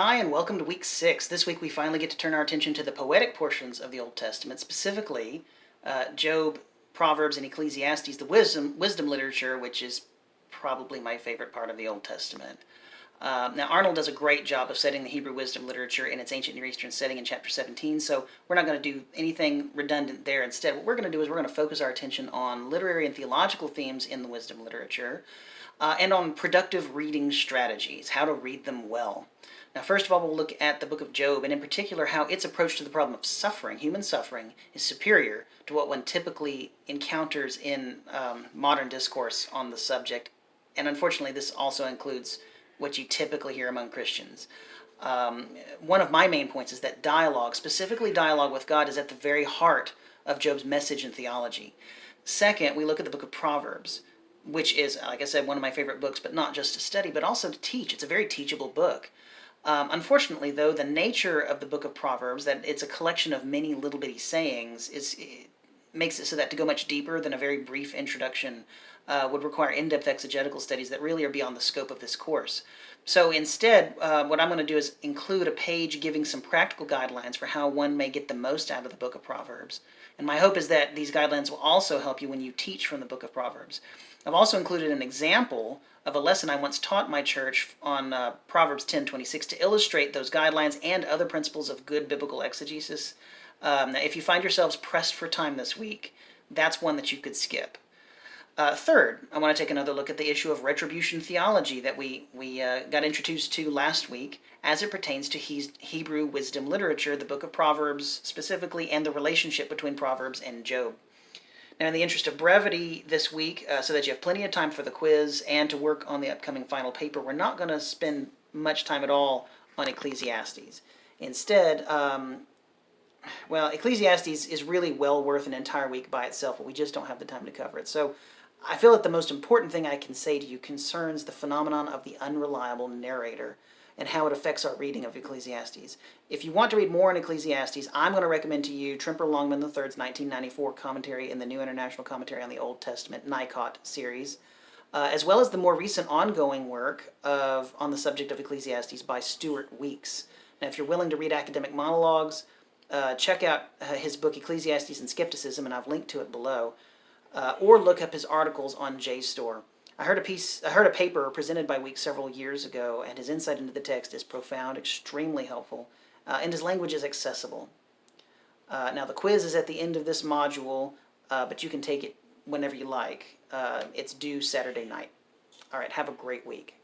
Hi, and welcome to week 6. This week we finally get to turn our attention to the poetic portions of the Old Testament, specifically Job, Proverbs, and Ecclesiastes, the wisdom literature, which is probably my favorite part of the Old Testament. Now, Arnold does a great job of setting the Hebrew wisdom literature in its ancient Near Eastern setting in chapter 17, so we're not going to do anything redundant there. Instead, what we're going to do is we're going to focus our attention on literary and theological themes in the wisdom literature, and on productive reading strategies, how to read them well. Now, first of all, we'll look at the book of Job, and in particular how its approach to the problem of suffering, human suffering, is superior to what one typically encounters in modern discourse on the subject. And unfortunately, this also includes what you typically hear among Christians. One of my main points is that dialogue, specifically dialogue with God, is at the very heart of Job's message and theology. Second, we look at the book of Proverbs, which is, like I said, one of my favorite books, but not just to study, but also to teach. It's a very teachable book. Unfortunately, though, the nature of the book of Proverbs, that it's a collection of many little bitty sayings, makes it so that to go much deeper than a very brief introduction would require in-depth exegetical studies that really are beyond the scope of this course. So instead, what I'm going to do is include a page giving some practical guidelines for how one may get the most out of the book of Proverbs. And my hope is that these guidelines will also help you when you teach from the book of Proverbs. I've also included an example of a lesson I once taught my church on Proverbs 10:26 to illustrate those guidelines and other principles of good biblical exegesis. Now, if you find yourselves pressed for time this week, that's one that you could skip. Third, I want to take another look at the issue of retribution theology that we got introduced to last week as it pertains to Hebrew wisdom literature, the book of Proverbs specifically, and the relationship between Proverbs and Job. Now, in the interest of brevity this week, so that you have plenty of time for the quiz and to work on the upcoming final paper, we're not going to spend much time at all on Ecclesiastes. Instead, Ecclesiastes is really well worth an entire week by itself, but we just don't have the time to cover it. So I feel that the most important thing I can say to you concerns the phenomenon of the unreliable narrator and how it affects our reading of Ecclesiastes. If you want to read more on Ecclesiastes, I'm going to recommend to you Trimper Longman III's 1994 commentary in the New International Commentary on the Old Testament, NICOT series, as well as the more recent ongoing work on the subject of Ecclesiastes by Stuart Weeks. Now, if you're willing to read academic monologues, check out his book Ecclesiastes and Skepticism, and I've linked to it below, or look up his articles on JSTOR. I heard a paper presented by Weeks several years ago, and his insight into the text is profound, extremely helpful, and his language is accessible. Now, the quiz is at the end of this module, but you can take it whenever you like. It's due Saturday night. All right, have a great week.